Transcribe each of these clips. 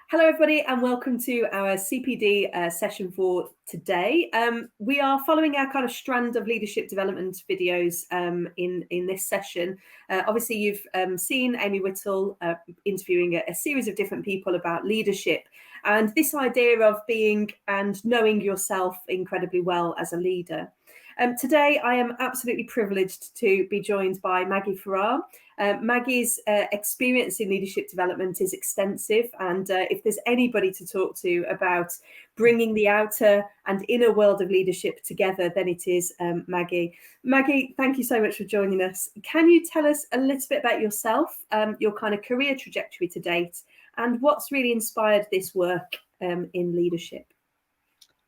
Hello, everybody, and welcome to our CPD session for today. We are following our kind of strand of leadership development videos in this session. Obviously, you've seen Amy Whittle interviewing a series of different people about leadership and this idea of being and knowing yourself incredibly well as a leader. Today, I am absolutely privileged to be joined by Maggie Farrar. Maggie's experience in leadership development is extensive, and if there's anybody to talk to about bringing the outer and inner world of leadership together, then it is Maggie. Maggie, thank you so much for joining us. Can you tell us a little bit about yourself, your kind of career trajectory to date, and what's really inspired this work in leadership?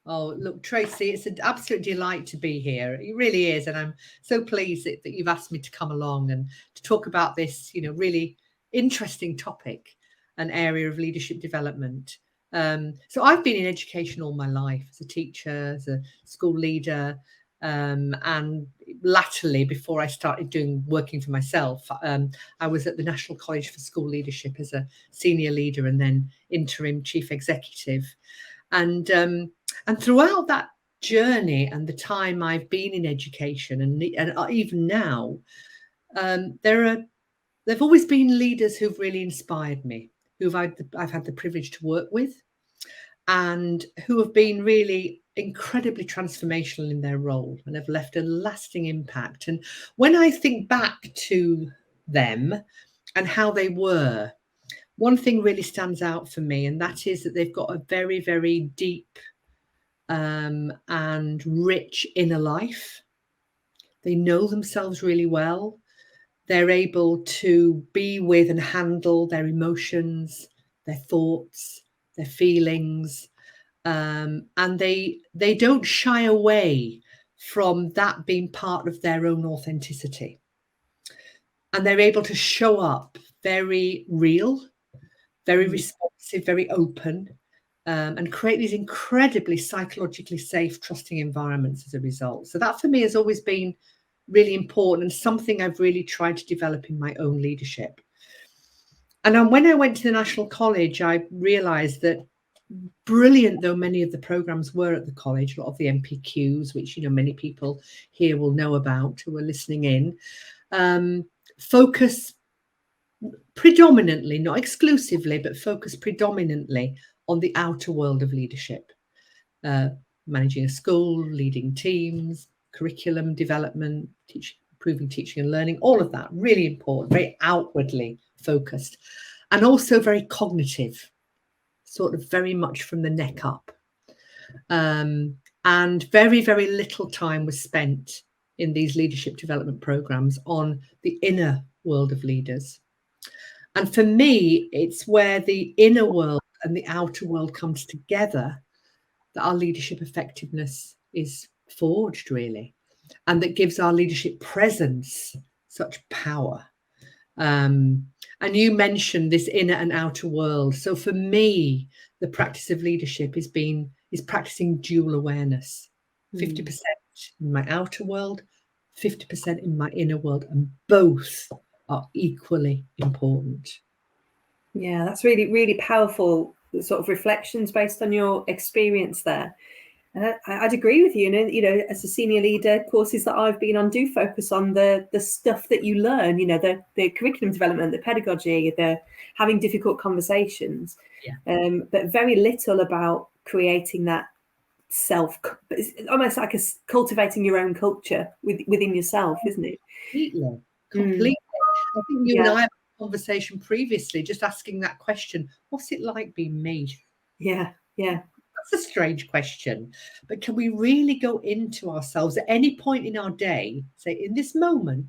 Oh, look, Tracy, it's an absolute delight to be here. It really is. And I'm so pleased that you've asked me to come along and to talk about this, really interesting topic, an area of leadership development. So I've been in education all my life as a teacher, as a school leader, and latterly, before I started working for myself, I was at the National College for School Leadership as a senior leader and then interim chief executive. And throughout that journey and the time I've been in education and even now, there've always been leaders who've really inspired me, who I've had the privilege to work with, and who have been really incredibly transformational in their role and have left a lasting impact. And when I think back to them and how they were, one thing really stands out for me, and that is that they've got a very, very deep and rich inner life. They know themselves really well. They're able to be with and handle their emotions, their thoughts, their feelings, and they don't shy away from that being part of their own authenticity. And they're able to show up very real, very responsive, very open, and create these incredibly psychologically safe, trusting environments as a result. So that for me has always been really important and something I've really tried to develop in my own leadership. And then when I went to the National College, I realised that brilliant though many of the programmes were at the college, a lot of the MPQs, which many people here will know about who are listening in, focus predominantly, not exclusively, but focus predominantly on the outer world of leadership, managing a school, leading teams, curriculum development, improving teaching and learning, all of that, really important, very outwardly focused, and also very cognitive, sort of very much from the neck up. And very, very little time was spent in these leadership development programs on the inner world of leaders. And for me, it's where the inner world and the outer world comes together that our leadership effectiveness is forged, really, and that gives our leadership presence such power. And you mentioned this inner and outer world. So for me, the practice of leadership is practicing dual awareness, 50% in my outer world, 50% in my inner world, and both are equally important. Yeah, that's really, really powerful sort of reflections based on your experience there. I'd agree with you. As a senior leader, courses that I've been on do focus on the stuff that you learn, the curriculum development, the pedagogy, the having difficult conversations, but very little about creating that self. It's almost like cultivating your own culture within yourself, isn't it? Completely. I think you and I had a conversation previously, just asking that question: what's it like being me? Yeah. That's a strange question, but can we really go into ourselves at any point in our day, say, in this moment,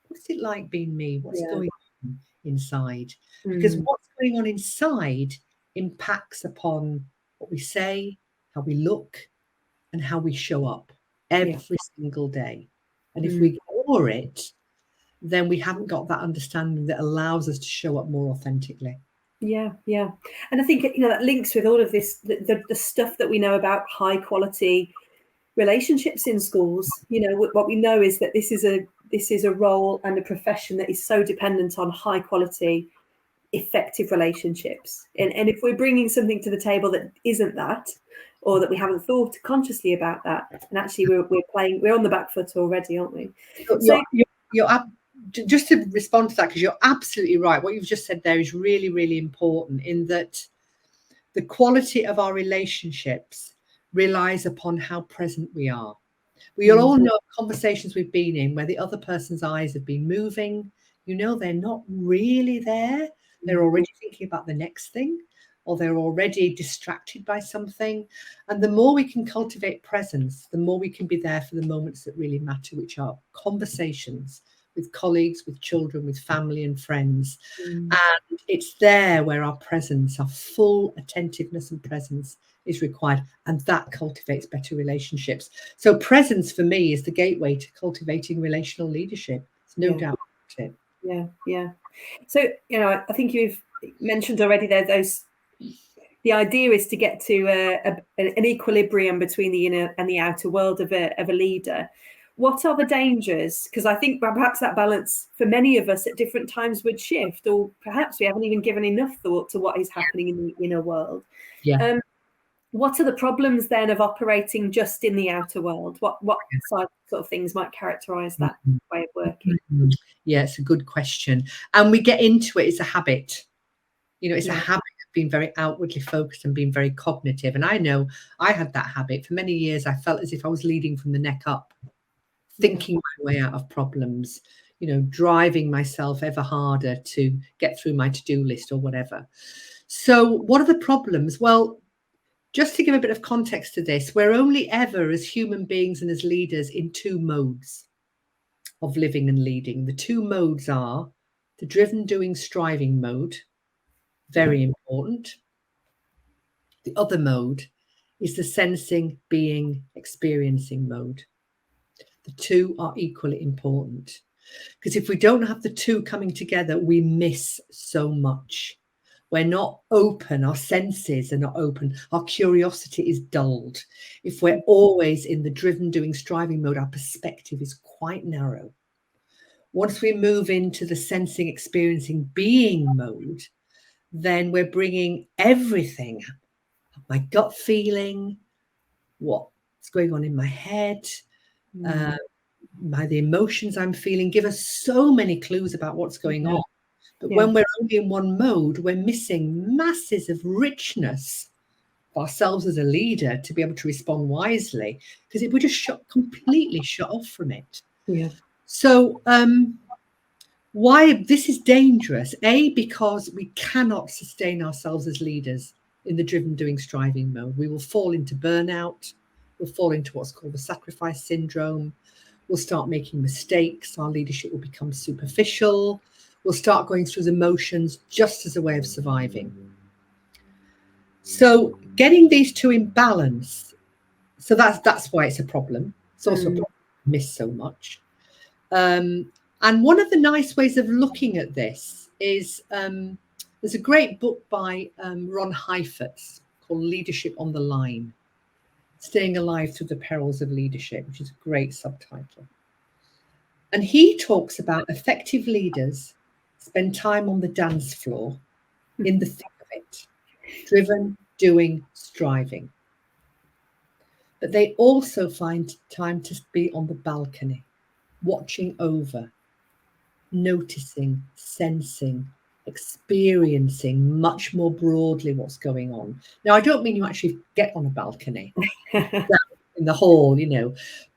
what's it like being me? What's going on inside? Because what's going on inside impacts upon what we say, how we look, and how we show up every single day. And if we ignore it, then we haven't got that understanding that allows us to show up more authentically. Yeah. And I think, that links with all of this, the stuff that we know about high quality relationships in schools. What we know is that this is a role and a profession that is so dependent on high quality effective relationships. And if we're bringing something to the table that isn't that, or that we haven't thought consciously about that, and actually we're on the back foot already, aren't we? So just to respond to that, because you're absolutely right. What you've just said there is really, really important, in that the quality of our relationships relies upon how present we are. We all know conversations we've been in where the other person's eyes have been moving. They're not really there. They're already thinking about the next thing, or they're already distracted by something. And the more we can cultivate presence, the more we can be there for the moments that really matter, which are conversations with colleagues, with children, with family and friends. And it's there where our presence, our full attentiveness and presence is required. And that cultivates better relationships. So presence for me is the gateway to cultivating relational leadership. There's no doubt about it. Yeah. So, I think you've mentioned already there, the idea is to get to an equilibrium between the inner and the outer world of a leader. What are the dangers? Because I think perhaps that balance for many of us at different times would shift, or perhaps we haven't even given enough thought to what is happening in the inner world. Yeah. What are the problems then of operating just in the outer world? What sort of things might characterize that way of working? Yeah, it's a good question. And we get into it, it's a habit. It's a habit of being very outwardly focused and being very cognitive. And I know I had that habit. For many years, I felt as if I was leading from the neck up, thinking my way out of problems, driving myself ever harder to get through my to-do list or whatever. So what are the problems? Well, just to give a bit of context to this, we're only ever, as human beings and as leaders, in two modes of living and leading. The two modes are the driven, doing, striving mode, very important. The other mode is the sensing, being, experiencing mode. The two are equally important, because if we don't have the two coming together, we miss so much. We're not open. Our senses are not open. Our curiosity is dulled. If we're always in the driven, doing, striving mode, our perspective is quite narrow. Once we move into the sensing, experiencing, being mode, then we're bringing everything, my gut feeling, what's going on in my head, the emotions I'm feeling, give us so many clues about what's going on. But when we're only in one mode, we're missing masses of richness of ourselves as a leader to be able to respond wisely, because we're just completely shut off from it. So why this is dangerous? Because we cannot sustain ourselves as leaders in the driven, doing, striving mode. We will fall into burnout. We'll fall into what's called the sacrifice syndrome. We'll start making mistakes. Our leadership will become superficial. We'll start going through the motions just as a way of surviving. So getting these two in balance, so that's why it's a problem. It's also a problem we miss so much. And one of the nice ways of looking at this is there's a great book by Ron Heifetz called Leadership on the Line, Staying Alive Through the Perils of Leadership, which is a great subtitle. And he talks about effective leaders spend time on the dance floor, in the thick of it, driven, doing, striving. But they also find time to be on the balcony, watching over, noticing, sensing, experiencing much more broadly what's going on. Now, I don't mean you actually get on a balcony in the hall,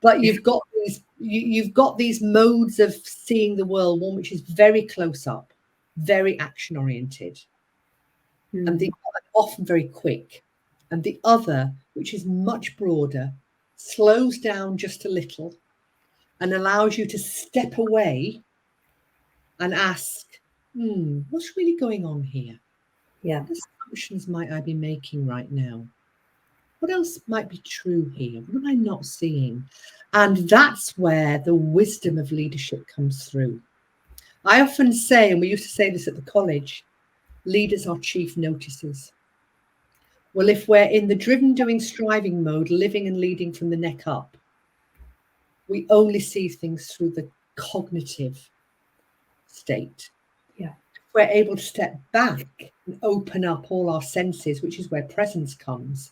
but you've got these modes of seeing the world, one which is very close up, very action oriented, and the often very quick, and the other, which is much broader, slows down just a little and allows you to step away and ask, what's really going on here? What assumptions might I be making right now? What else might be true here? What am I not seeing? And that's where the wisdom of leadership comes through. I often say, and we used to say this at the college, leaders are chief noticers. Well, if we're in the driven, doing, striving mode, living and leading from the neck up, we only see things through the cognitive state. we're able to step back and open up all our senses, which is where presence comes,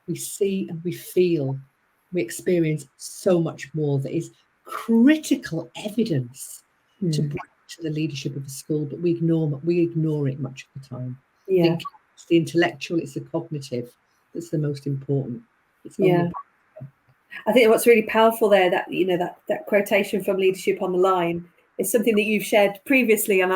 we see and we feel, we experience so much more that is critical evidence to bring to the leadership of a school, but we ignore it much of the time. I think it's the intellectual, it's the cognitive that's the most important. It's I think what's really powerful there, that that quotation from Leadership on the Line, is something that you've shared previously, and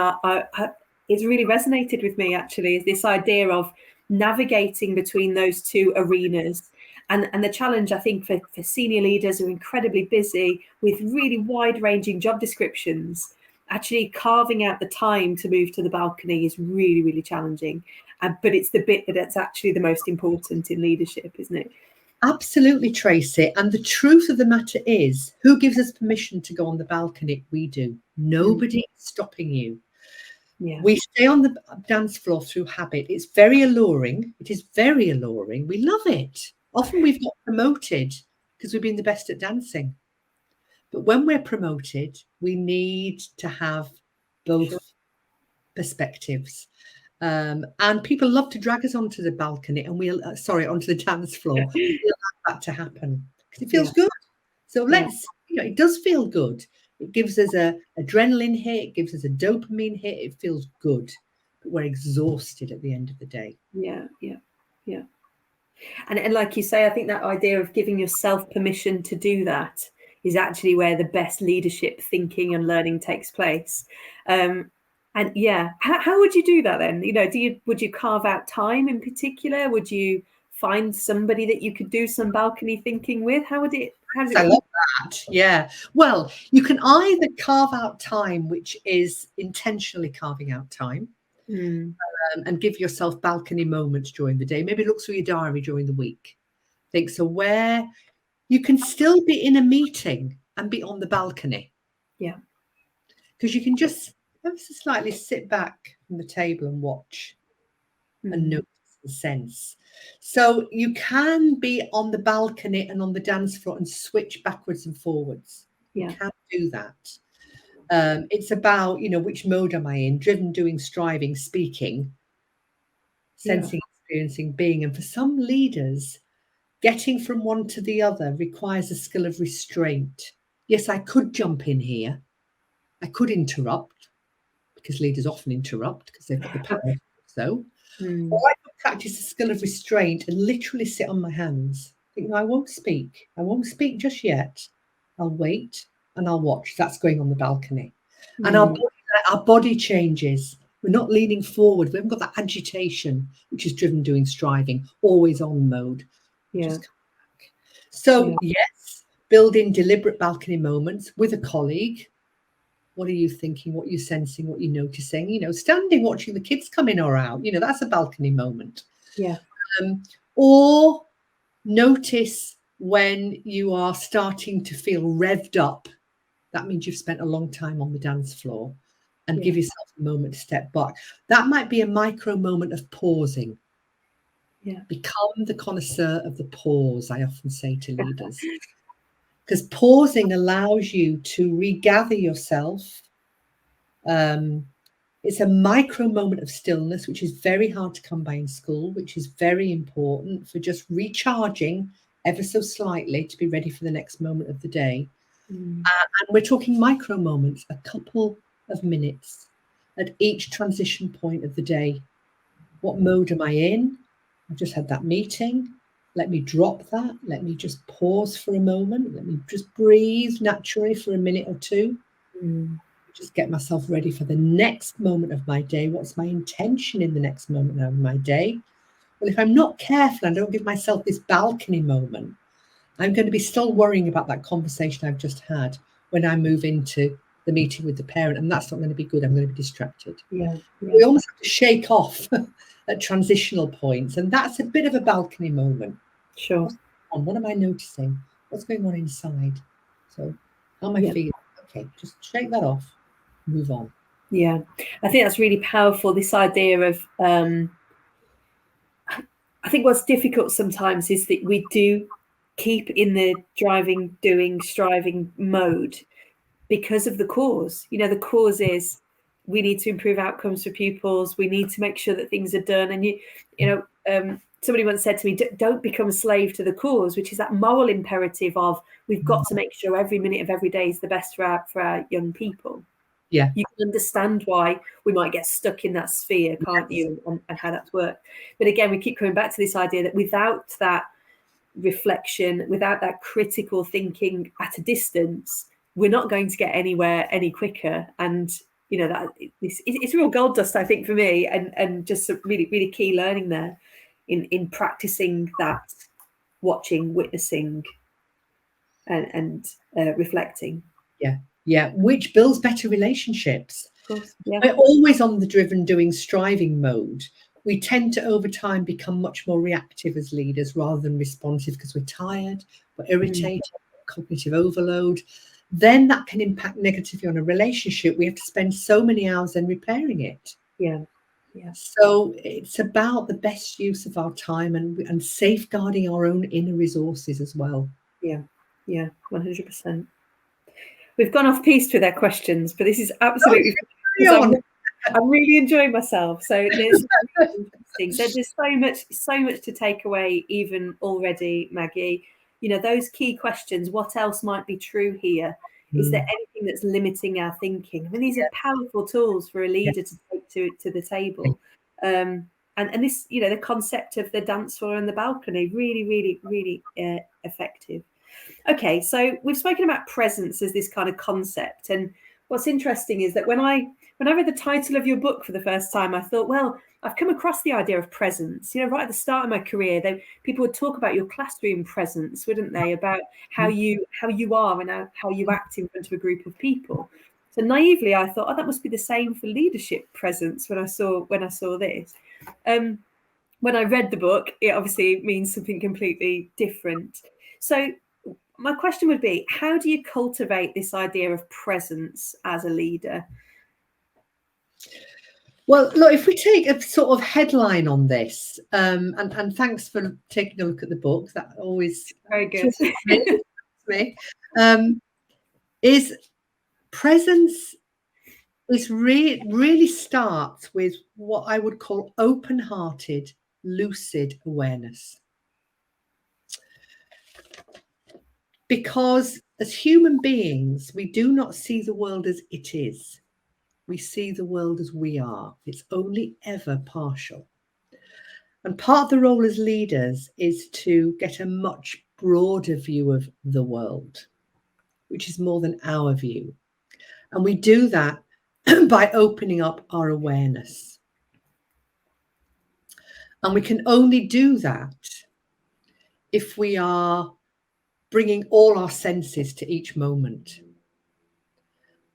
it's really resonated with me actually, is this idea of navigating between those two arenas. And the challenge, I think, for senior leaders who are incredibly busy with really wide-ranging job descriptions, actually carving out the time to move to the balcony is really, really challenging. But it's the bit that's actually the most important in leadership, isn't it? Absolutely, Tracy. And the truth of the matter is, who gives us permission to go on the balcony? We do. Nobody is stopping you. We stay on the dance floor through habit. It's very alluring. It is very alluring. We love it. Often we've got promoted because we've been the best at dancing. But when we're promoted, we need to have both perspectives. And people love to drag us onto the balcony and onto the dance floor. We allow that to happen because it feels good. So it does feel good. It gives us a adrenaline hit. It gives us a dopamine hit. It feels good, but we're exhausted at the end of the day. Yeah. And like you say, I think that idea of giving yourself permission to do that is actually where the best leadership thinking and learning takes place. And how would you do that then? Would you carve out time in particular? Would you find somebody that you could do some balcony thinking with? How does it I love that. Yeah. Well, you can either carve out time, which is intentionally carving out time, and give yourself balcony moments during the day. Maybe look through your diary during the week. Think so where you can still be in a meeting and be on the balcony. Yeah. Because you can just ever so slightly sit back from the table and watch and notice and sense. So you can be on the balcony and on the dance floor and switch backwards and forwards. You can do that. It's about, which mode am I in? Driven, doing, striving, speaking, sensing, experiencing, being. And for some leaders, getting from one to the other requires a skill of restraint. Yes, I could jump in here. I could interrupt, because leaders often interrupt because they've got the power. Or I could practice a skill of restraint and literally sit on my hands. Think, no, I won't speak. I won't speak just yet. I'll wait and I'll watch. That's going on the balcony. And our body changes. We're not leaning forward. We haven't got that agitation, which is driven, doing, striving, always on mode. Just come back. So yes, build in deliberate balcony moments with a colleague. What are you thinking? What are you sensing? What are you noticing? Standing watching the kids come in or out. That's a balcony moment. Yeah. Or notice when you are starting to feel revved up. That means you've spent a long time on the dance floor, and give yourself a moment to step back. That might be a micro moment of pausing. Yeah. Become the connoisseur of the pause, I often say to leaders. Because pausing allows you to regather yourself. It's a micro moment of stillness, which is very hard to come by in school, which is very important for just recharging ever so slightly to be ready for the next moment of the day. And we're talking micro moments, a couple of minutes at each transition point of the day. What mode am I in? I've just had that meeting. Let me drop that. Let me just pause for a moment. Let me just breathe naturally for a minute or two. Just get myself ready for the next moment of my day. What's my intention in the next moment of my day? Well, if I'm not careful and don't give myself this balcony moment, I'm going to be still worrying about that conversation I've just had when I move into the meeting with the parent, and that's not going to be good. I'm going to be distracted. We almost have to shake off at transitional points, and that's a bit of a balcony moment. Sure. What am I noticing? What's going on inside? So how am I feeling? Okay, just shake that off, move on. Yeah, I think that's really powerful, this idea of I think what's difficult sometimes is that we do keep in the driving, doing, striving mode because of the cause. The cause is we need to improve outcomes for pupils. We need to make sure that things are done. And somebody once said to me, don't become a slave to the cause, which is that moral imperative of we've got to make sure every minute of every day is the best for our young people. Yeah. You can understand why we might get stuck in that sphere, can't you, and how that's worked. But again, we keep coming back to this idea that without that reflection, without that critical thinking at a distance, we're not going to get anywhere any quicker. And that it's real gold dust, I think, for me, and just some really, really key learning there in practicing that, watching, witnessing, and reflecting. Yeah, which builds better relationships. Of course, yeah. We're always on the driven, doing, striving mode. We tend to, over time, become much more reactive as leaders rather than responsive because we're tired, we're irritated, cognitive overload. Then that can impact negatively on a relationship. We have to spend so many hours then repairing it. Yeah. So it's about the best use of our time and safeguarding our own inner resources as well. Yeah, 100%. We've gone off piste with our questions, but this is absolutely I'm really enjoying myself. So there's so much to take away even already, Maggie. Those key questions, what else might be true here? Is there anything that's limiting our thinking? I mean, these are powerful tools for a leader to take to the table. And this, the concept of the dance floor and the balcony, really, really, really effective. Okay, so we've spoken about presence as this kind of concept. And what's interesting is that when I read the title of your book for the first time, I thought, well, I've come across the idea of presence. Right at the start of my career, people would talk about your classroom presence, wouldn't they? About how you are and how you act in front of a group of people. So naively, I thought, oh, that must be the same for leadership presence. When I saw this, when I read the book, it obviously means something completely different. So my question would be, how do you cultivate this idea of presence as a leader? Well, look, if we take a sort of headline on this, and thanks for taking a look at the book, that always very good. me, is presence is really starts with what I would call open-hearted, lucid awareness. Because as human beings, we do not see the world as it is. We see the world as we are. It's only ever partial. And part of the role as leaders is to get a much broader view of the world, which is more than our view. And we do that by opening up our awareness. And we can only do that if we are bringing all our senses to each moment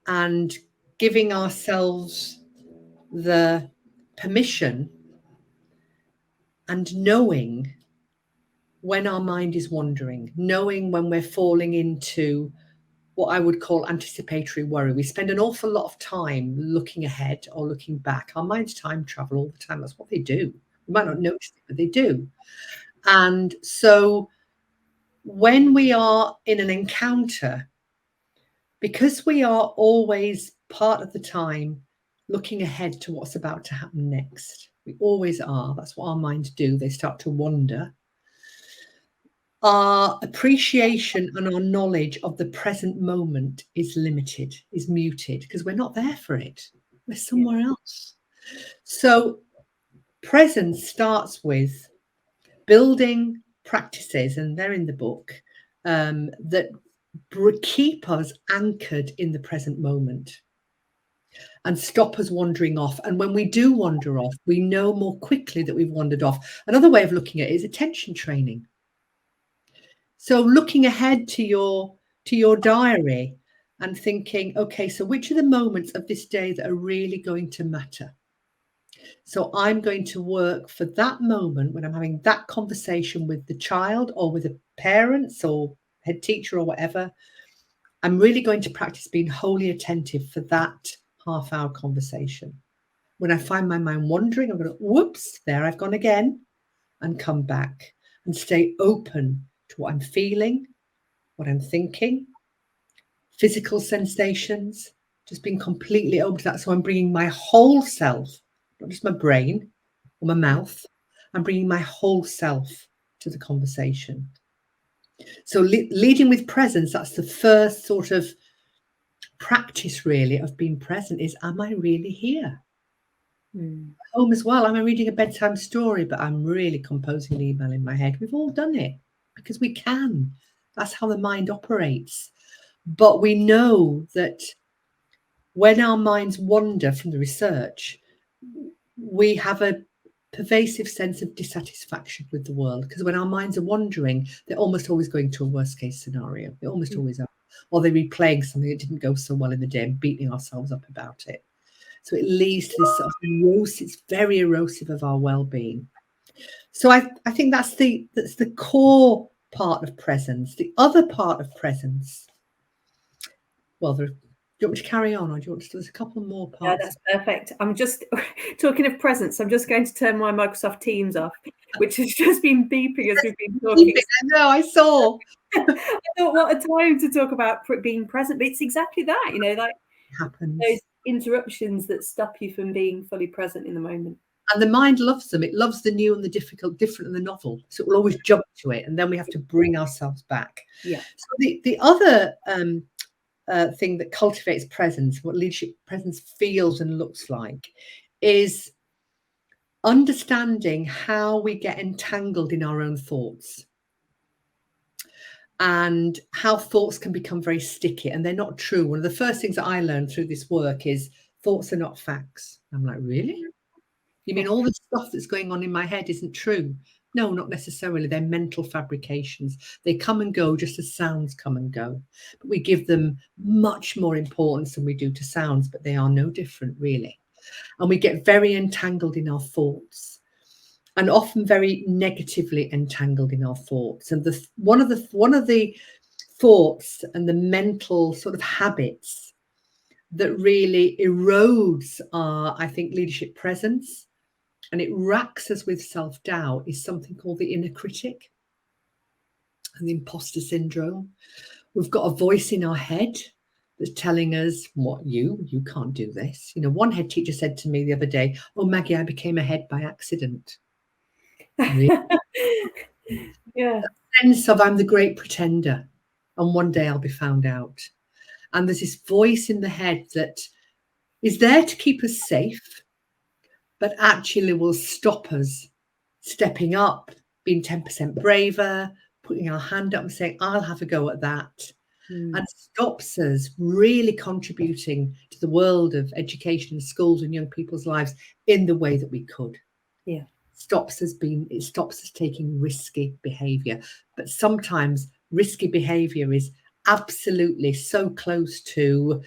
and giving ourselves the permission and knowing when our mind is wandering, knowing when we're falling into what I would call anticipatory worry. We spend an awful lot of time looking ahead or looking back. Our minds time travel all the time. That's what they do. We might not notice it, but they do. And so when we are in an encounter, because we are always part of the time looking ahead to what's about to happen next, we always are. That's what our minds do. They start to wander. Our appreciation and our knowledge of the present moment is limited, is muted, because we're not there for it. We're somewhere else. So presence starts with building practices, and they're in the book, that keep us anchored in the present moment and stop us wandering off. And when we do wander off, we know more quickly that we've wandered off. Another way of looking at it is attention training. So looking ahead to your diary and thinking, okay, so which are the moments of this day that are really going to matter? So I'm going to work for that moment when I'm having that conversation with the child or with the parents or head teacher or whatever. I'm really going to practice being wholly attentive for that half-hour conversation. When I find my mind wandering, I'm going to, whoops, there I've gone again, and come back and stay open to what I'm feeling, what I'm thinking, physical sensations, just being completely open to that. So I'm bringing my whole self, not just my brain or my mouth. I'm bringing my whole self to the conversation. So leading with presence, that's the first sort of practice really of being present, is, am I really here? Home as well. I'm reading a bedtime story, but I'm really composing an email in my head. We've all done it because we can. That's how the mind operates. But we know that when our minds wander from the research, we have a pervasive sense of dissatisfaction with the world, because when our minds are wandering, they're almost always going to a worst case scenario. They almost always are. Or they're replaying something that didn't go so well in the day and beating ourselves up about it. So it leads to this sort of erosive, it's very erosive of our well-being. So I think that's the core part of presence. The other part of presence, well, do you want me to carry on, or do you want to? There's a couple more parts. Yeah, that's perfect. I'm just talking of presence. I'm just going to turn my Microsoft Teams off, which has just been beeping as we've been talking. I know, I saw. I thought, what a time to talk about being present. But it's exactly that, like happens. Those interruptions that stop you from being fully present in the moment. And the mind loves them. It loves the new and the difficult, different and the novel. So it will always jump to it, and then we have to bring ourselves back. Yeah. So the other thing that cultivates presence, what leadership presence feels and looks like, is understanding how we get entangled in our own thoughts, and how thoughts can become very sticky and they're not true. One of the first things that I learned through this work is thoughts are not facts. I'm like, really? You mean all the stuff that's going on in my head isn't true? No, not necessarily. They're mental fabrications. They come and go just as sounds come and go. But we give them much more importance than we do to sounds, but they are no different, really. And we get very entangled in our thoughts, and often very negatively entangled in our thoughts. And one of the thoughts and the mental sort of habits that really erodes our, I think, leadership presence, and it racks us with self-doubt, is something called the inner critic and the imposter syndrome. We've got a voice in our head that's telling us, what, you can't do this. One head teacher said to me the other day, oh, Maggie, I became a head by accident. Really? Yeah. A sense of, I'm the great pretender and one day I'll be found out. And there's this voice in the head that is there to keep us safe, but actually will stop us stepping up, being 10% braver, putting our hand up and saying, I'll have a go at that. And stops us really contributing to the world of education, schools and young people's lives in the way that we could. Yeah. It stops us taking risky behavior. But sometimes risky behavior is absolutely so close to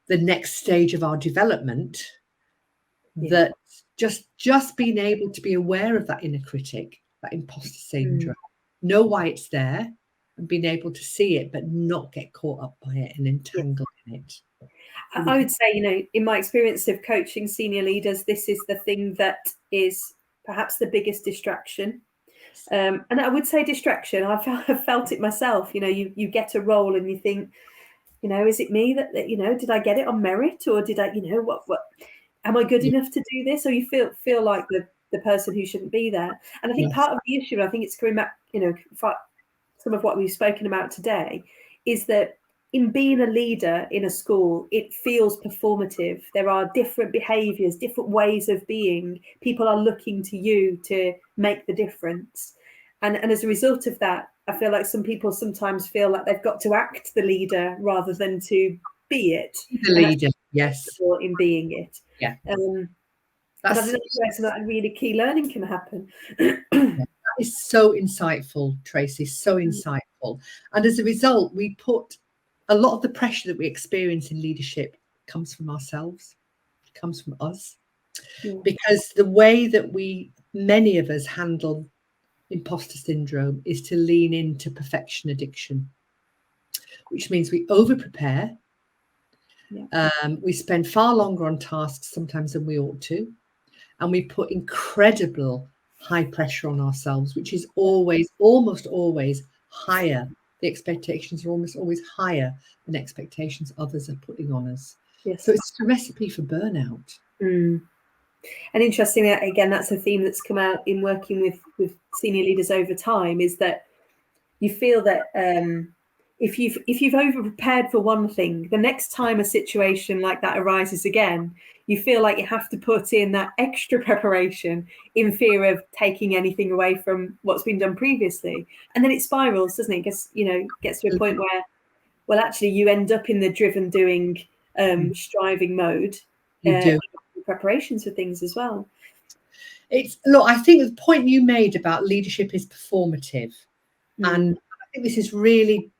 the next stage of our development that just being able to be aware of that inner critic, that imposter syndrome, know why it's there and being able to see it, but not get caught up by it and entangled in it. I would say, in my experience of coaching senior leaders, this is the thing that is perhaps the biggest distraction. And I would say distraction. I've felt it myself. You get a role and you think, is it me that did I get it on merit, or did I, what am I good enough to do this? Or you feel like the person who shouldn't be there. And I think part of the issue, and I think it's coming back, some of what we've spoken about today, is that in being a leader in a school, it feels performative. There are different behaviors, different ways of being. People are looking to you to make the difference. And as a result of that, I feel like some people sometimes feel like they've got to act the leader rather than to be it. The leader, yes. In being it. Yeah. And I don't know where some of that really key learning can happen. That is so insightful, Tracy, so insightful. And as a result, we put a lot of the pressure that we experience in leadership comes from ourselves, it comes from us. Because the way that many of us handle imposter syndrome is to lean into perfection addiction, which means we over-prepare. We spend far longer on tasks sometimes than we ought to. And we put incredible high pressure on ourselves, which is almost always higher. The expectations are almost always higher than expectations others are putting on us. Yes. So it's a recipe for burnout. And interesting that, again, that's a theme that's come out in working with senior leaders over time, is that you feel that if you've over prepared for one thing, the next time a situation like that arises again, you feel like you have to put in that extra preparation in fear of taking anything away from what's been done previously. And then it spirals, doesn't it? Gets to a point where, well, actually you end up in the driven doing, striving mode. You do. Preparations for things as well. Look, I think the point you made about leadership is performative. And I think this is really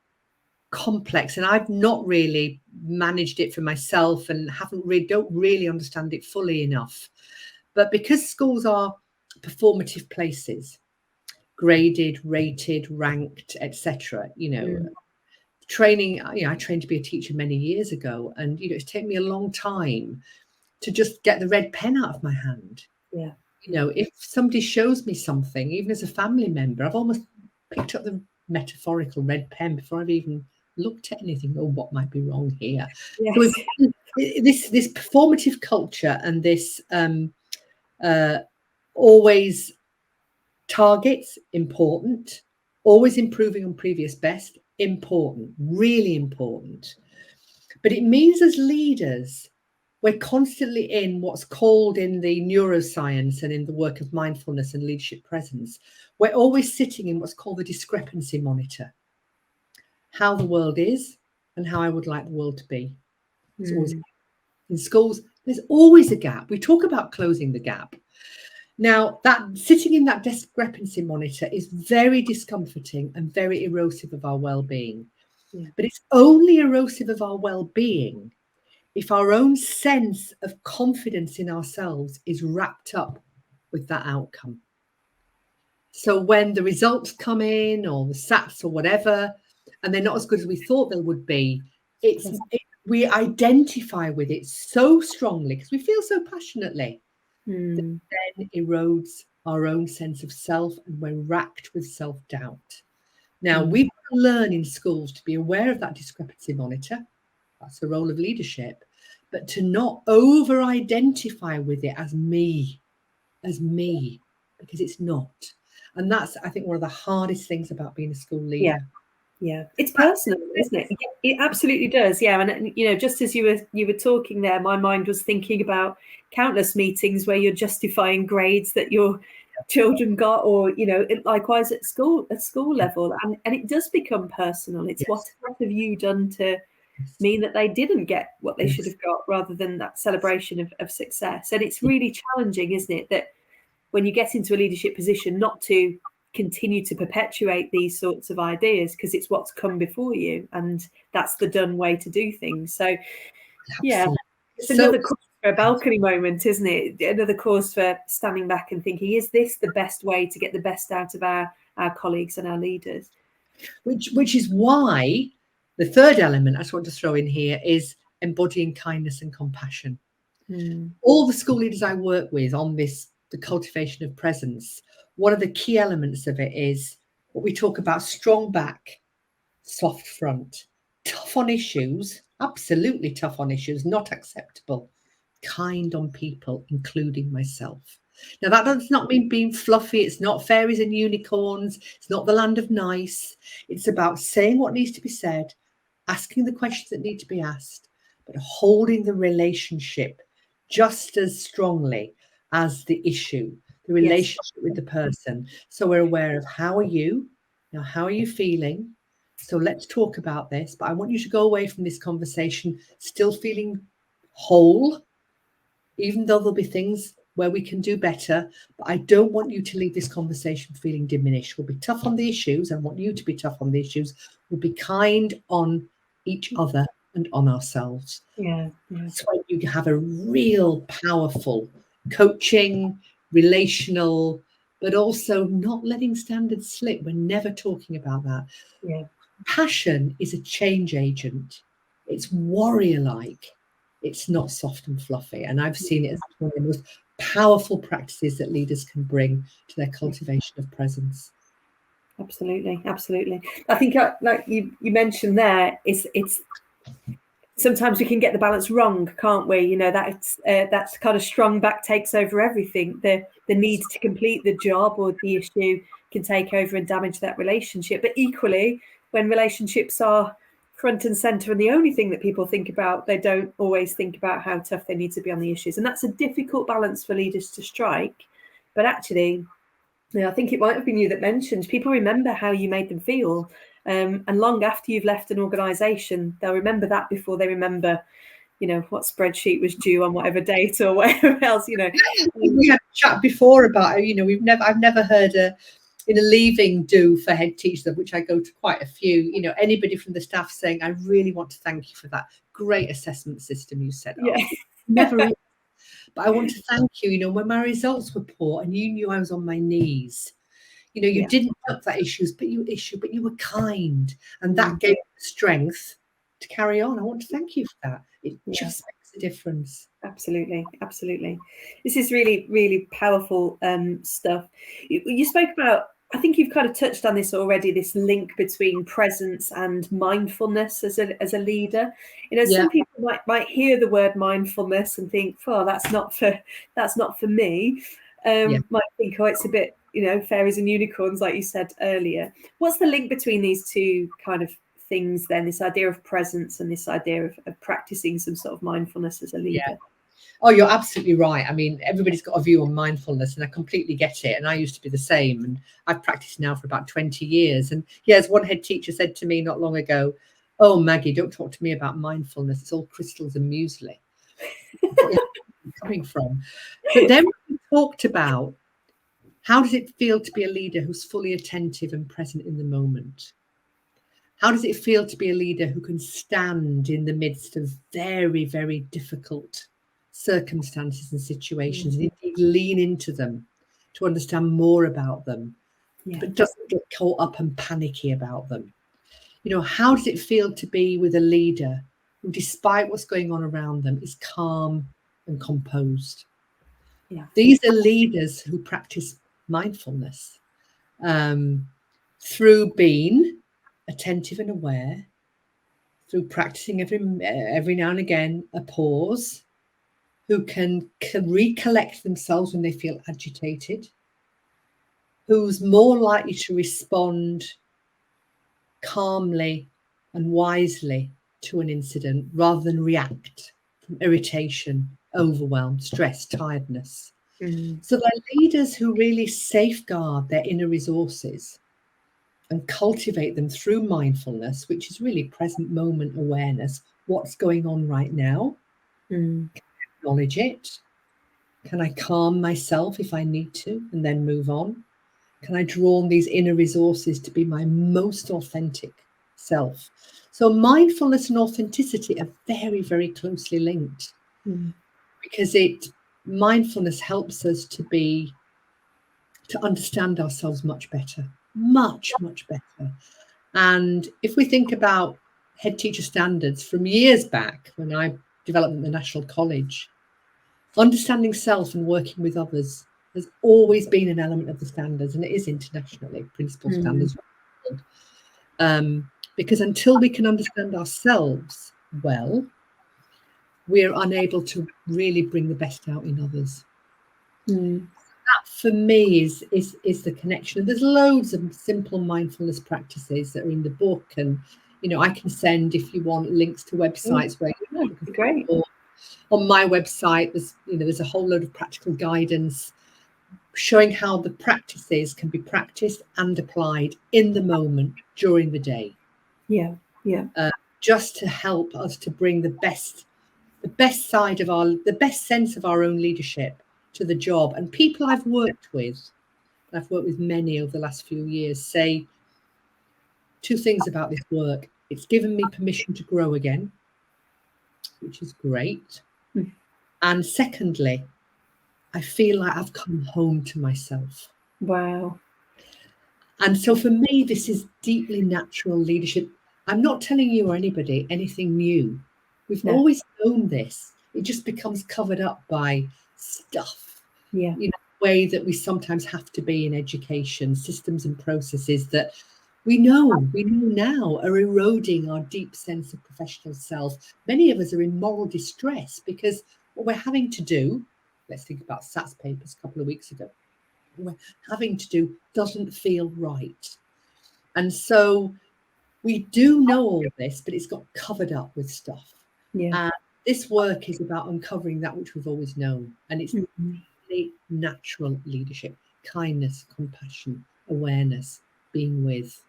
complex, and I've not really managed it for myself and don't really understand it fully enough. But because schools are performative places, graded, rated, ranked, etc., training, I trained to be a teacher many years ago, and it's taken me a long time to just get the red pen out of my hand. Yeah. If somebody shows me something, even as a family member, I've almost picked up the metaphorical red pen before I've even looked at anything. Oh, what might be wrong here? Yes. So this performative culture and this always targets, important, always improving on previous best, important, really important. But it means as leaders, we're constantly in what's called in the neuroscience and in the work of mindfulness and leadership presence, we're always sitting in what's called the discrepancy monitor. How the world is and how I would like the world to be. It's always in schools, there's always a gap. We talk about closing the gap. Now, that sitting in that discrepancy monitor is very discomforting and very erosive of our well-being. Yeah. But it's only erosive of our well-being if our own sense of confidence in ourselves is wrapped up with that outcome. So when the results come in, or the SATs or whatever, and they're not as good as we thought they would be, we identify with it so strongly because we feel so passionately that then erodes our own sense of self, and we're racked with self-doubt. Now, we've got to learn in schools to be aware of that discrepancy monitor. That's the role of leadership, but to not over-identify with it as me, because it's not. And that's, I think, one of the hardest things about being a school leader. Yeah, it's personal, isn't it? It absolutely does. Yeah, and just as you were talking there, my mind was thinking about countless meetings where you're justifying grades that your children got, or likewise at school level, and it does become personal. It's what have you done to mean that they didn't get what they should have got, rather than that celebration of success. And it's really challenging, isn't it, that when you get into a leadership position, not to continue to perpetuate these sorts of ideas, because it's what's come before you, and that's the done way to do things. So it's another cause for a balcony moment, isn't it? Another cause for standing back and thinking, is this the best way to get the best out of our colleagues and our leaders? Which is why the third element I just want to throw in here is embodying kindness and compassion. All the school leaders I work with on the cultivation of presence, one of the key elements of it is what we talk about: strong back, soft front, tough on issues, absolutely tough on issues, not acceptable, kind on people, including myself. Now, that does not mean being fluffy. It's not fairies and unicorns. It's not the land of nice. It's about saying what needs to be said, asking the questions that need to be asked, but holding the relationship just as strongly as the issue, the relationship with the person. So we're aware of, how are you? Now, how are you feeling? So let's talk about this. But I want you to go away from this conversation still feeling whole, even though there'll be things where we can do better. But I don't want you to leave this conversation feeling diminished. We'll be tough on the issues. I want you to be tough on the issues. We'll be kind on each other and on ourselves. That's when you have a real powerful coaching, relational, but also not letting standards slip. We're never talking about that. Passion is a change agent. It's warrior-like. It's not soft and fluffy. And I've seen it as one of the most powerful practices that leaders can bring to their cultivation of presence. Absolutely. I think, like you mentioned there, it's sometimes we can get the balance wrong, can't we? You know, that's kind of strong back takes over everything. The need to complete the job or the issue can take over and damage that relationship. But equally, when relationships are front and center and the only thing that people think about, they don't always think about how tough they need to be on the issues. And that's a difficult balance for leaders to strike. But actually, I think it might have been you that mentioned people remember how you made them feel. And long after you've left an organisation, they'll remember that before they remember, what spreadsheet was due on whatever date or whatever else, We had a chat before about, I've never heard in a leaving do for head teacher, which I go to quite a few, anybody from the staff saying, I really want to thank you for that great assessment system you set up. Yeah. Never is. But I want to thank you, when my results were poor and you knew I was on my knees, you didn't duck that issue, but you were kind. And that gave me the strength to carry on. I want to thank you for that. It just makes a difference. Absolutely. This is really, really powerful stuff. You spoke about, I think you've kind of touched on this already, this link between presence and mindfulness as a leader. Some people might hear the word mindfulness and think, oh, that's not for me. Might think, oh, it's a bit, fairies and unicorns, like you said earlier. What's the link between these two kind of things then, this idea of presence and this idea of practicing some sort of mindfulness as a leader? Yeah. Oh, you're absolutely right. I mean, everybody's got a view on mindfulness and I completely get it. And I used to be the same. And I've practiced now for about 20 years. And yes, one head teacher said to me not long ago, oh, Maggie, don't talk to me about mindfulness. It's all crystals and muesli. Where coming from? But then we talked about how does it feel to be a leader who's fully attentive and present in the moment? How does it feel to be a leader who can stand in the midst of very, very difficult circumstances and situations and indeed lean into them to understand more about them, but doesn't get caught up and panicky about them? How does it feel to be with a leader who, despite what's going on around them, is calm and composed? These are leaders who practice mindfulness through being attentive and aware, through practicing every now and again a pause, who can recollect themselves when they feel agitated, who's more likely to respond calmly and wisely to an incident rather than react from irritation, overwhelm, stress, tiredness. So they're leaders who really safeguard their inner resources and cultivate them through mindfulness, which is really present moment awareness. What's going on right now? Can I acknowledge it? Can I calm myself if I need to and then move on? Can I draw on these inner resources to be my most authentic self? So mindfulness and authenticity are very, very closely linked because mindfulness helps us to understand ourselves much better, much better. And if we think about head teacher standards from years back when I developed at the National College, understanding self and working with others has always been an element of the standards, and it is internationally principal standards. Because until we can understand ourselves well, we're unable to really bring the best out in others. That for me is the connection. And there's loads of simple mindfulness practices that are in the book, and I can send, if you want, links to websites where great. On my website there's a whole load of practical guidance showing how the practices can be practiced and applied in the moment during the day. Just to help us to bring the best side of the best sense of our own leadership to the job. And people I've worked with many over the last few years, say two things about this work. It's given me permission to grow again, which is great. And secondly, I feel like I've come home to myself. Wow. And so for me, this is deeply natural leadership. I'm not telling you or anybody anything new. We've always known this. It just becomes covered up by stuff. The way that we sometimes have to be in education, systems and processes that we know now, are eroding our deep sense of professional self. Many of us are in moral distress because what we're having to do, let's think about SATS papers a couple of weeks ago, what we're having to do doesn't feel right. And so we do know all this, but it's got covered up with stuff. Yeah. And this work is about uncovering that which we've always known. And it's really natural leadership, kindness, compassion, awareness, being with,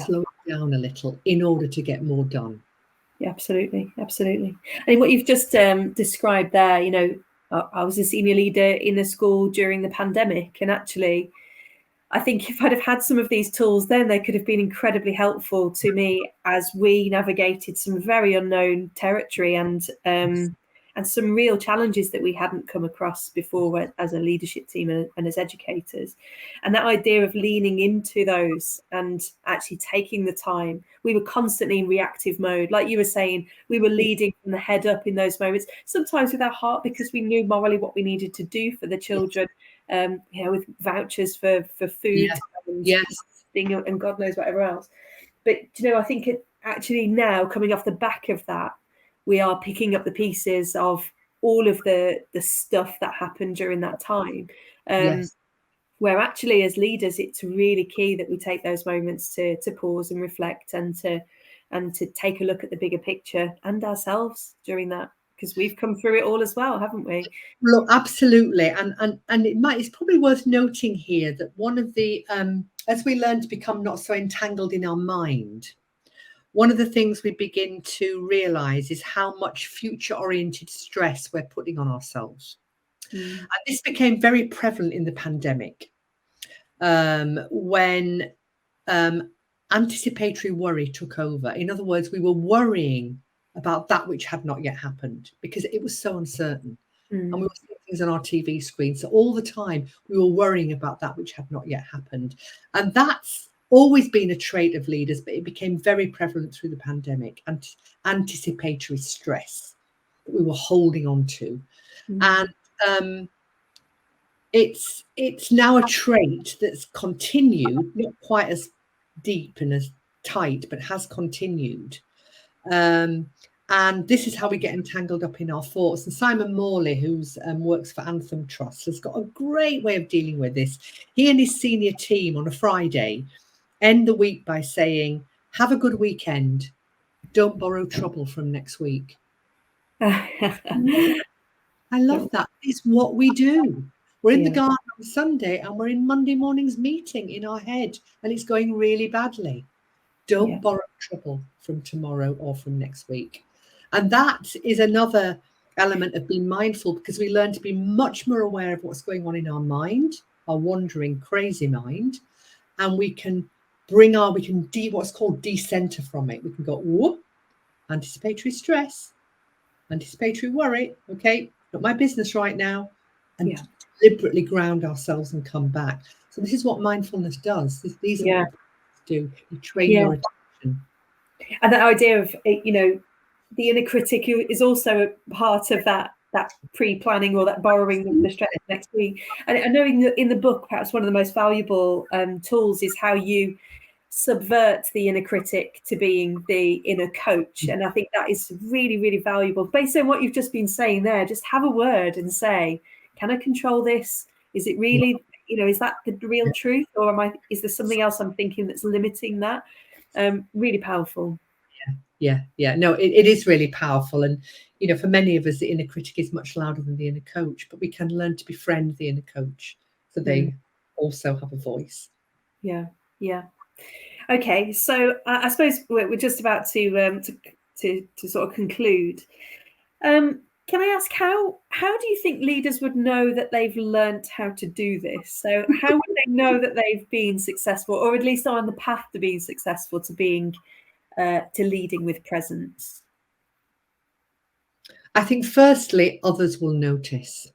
slow it down a little in order to get more done. Yeah, absolutely. Absolutely. And what you've just described there, you know, I was a senior leader in a school during the pandemic, and actually, I think if I'd have had some of these tools then, they could have been incredibly helpful to me as we navigated some very unknown territory and some real challenges that we hadn't come across before as a leadership team and as educators. And that idea of leaning into those and actually taking the time. We were constantly in reactive mode. Like you were saying, we were leading from the head up in those moments, sometimes with our heart because we knew morally what we needed to do for the children. You know, with vouchers for food and God knows whatever else. But you know, I think actually now coming off the back of that, we are picking up the pieces of all of the stuff that happened during that time. Where actually as leaders, it's really key that we take those moments to pause and reflect and to take a look at the bigger picture and ourselves during that, because we've come through it all as well, haven't we? Look, absolutely. And it's probably worth noting here that one of the, as we learn to become not so entangled in our mind, one of the things we begin to realize is how much future-oriented stress we're putting on ourselves. And this became very prevalent in the pandemic, when anticipatory worry took over. In other words, we were worrying about that which had not yet happened because it was so uncertain. And we were seeing things on our TV screen. So all the time we were worrying about that which had not yet happened. And that's always been a trait of leaders, but it became very prevalent through the pandemic, and anticipatory stress that we were holding on to. And it's now a trait that's continued, not quite as deep and as tight, but has continued. And this is how we get entangled up in our thoughts. And Simon Morley, who's works for Anthem Trust, has got a great way of dealing with this. He and his senior team on a Friday end the week by saying, have a good weekend. Don't borrow trouble from next week. I love that. It's what we do. We're in the garden on Sunday and we're in Monday morning's meeting in our head and it's going really badly. Don't borrow trouble from tomorrow or from next week. And that is another element of being mindful, because we learn to be much more aware of what's going on in our mind, our wandering, crazy mind. And we can what's called decenter from it. We can go, whoop, anticipatory stress, anticipatory worry. Okay, not my business right now. And deliberately ground ourselves and come back. So this is what mindfulness does. These are what do. You train your attention. And that idea of, you know, the inner critic is also a part of that pre-planning or that borrowing of the stress next week. And I know in the book, perhaps one of the most valuable tools is how you subvert the inner critic to being the inner coach. And I think that is really, really valuable. Based on what you've just been saying there, just have a word and say, can I control this? Is it really, you know, is that the real truth? Or is there something else I'm thinking that's limiting that? Really powerful. Yeah. No, it is really powerful. And, you know, for many of us, the inner critic is much louder than the inner coach, but we can learn to befriend the inner coach so they also have a voice. Yeah. Okay, so I suppose we're just about to sort of conclude. Can I ask how do you think leaders would know that they've learnt how to do this? So how would they know that they've been successful, or at least are on the path to being successful, to being to leading with presence? I think firstly, others will notice.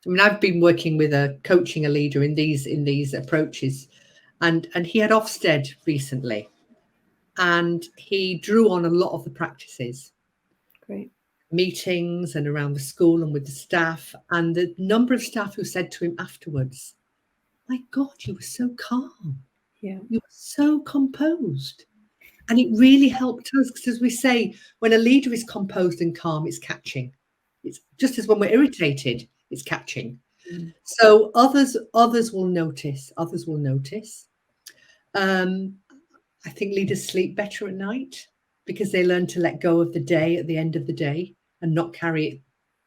I mean, I've been working with coaching a leader in these approaches, and he had Ofsted recently, and he drew on a lot of the practices. Great. Meetings and around the school and with the staff, and the number of staff who said to him afterwards, "My God, you were so calm. Yeah. You were so composed. And it really helped us because, as we say, when a leader is composed and calm, it's catching. It's just as when we're irritated, it's catching. Mm. So others will notice. Others will notice. I think leaders sleep better at night because they learn to let go of the day at the end of the day and not carry it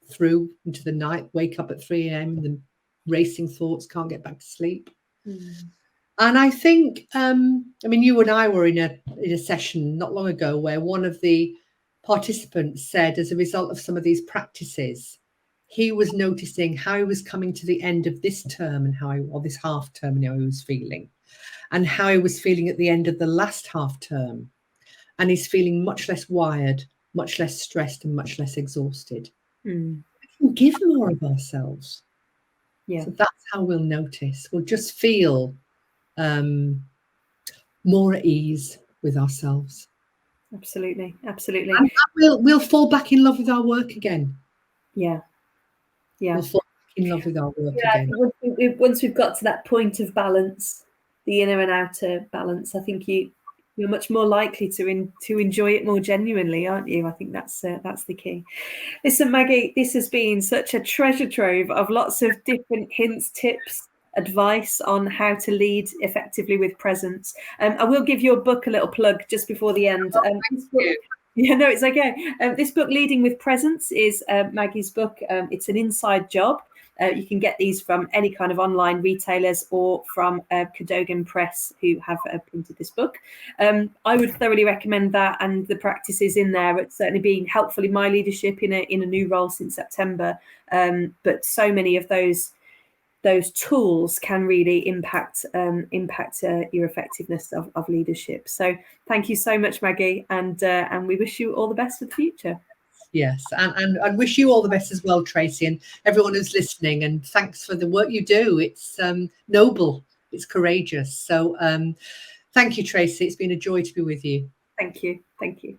through into the night. Wake up at 3 a.m. and then racing thoughts, can't get back to sleep. Mm. And I think, I mean, you and I were in a session not long ago where one of the participants said, as a result of some of these practices, he was noticing how he was coming to the end of this term and or this half term and how he was feeling, and how he was feeling at the end of the last half term. And he's feeling much less wired, much less stressed, and much less exhausted. Mm. We can give more of ourselves. Yeah. So that's how we'll notice. We'll just feel more at ease with ourselves. Absolutely. Absolutely. And we'll fall back in love with our work again. Yeah. Yeah. We'll fall back in love with our work Yeah, again. once we've got to that point of balance, the inner and outer balance, I think you're much more likely to enjoy it more genuinely, aren't you? I think that's the key. Listen, Maggie, this has been such a treasure trove of lots of different hints, tips, advice on how to lead effectively with presence. I will give your book a little plug just before the end. This book, yeah, no, it's okay. This book, Leading with Presence, is Maggie's book. It's an inside job. You can get these from any kind of online retailers or from Cadogan Press, who have printed this book. I would thoroughly recommend that, and the practices in there. It's certainly been helpful in my leadership in a new role since September. But so many of those tools can really impact your effectiveness of leadership. So thank you so much, Maggie, and we wish you all the best for the future. Yes, and wish you all the best as well, Tracy, and everyone who's listening. And thanks for the work you do. It's noble, it's courageous. So thank you, Tracy. It's been a joy to be with you. Thank you. Thank you.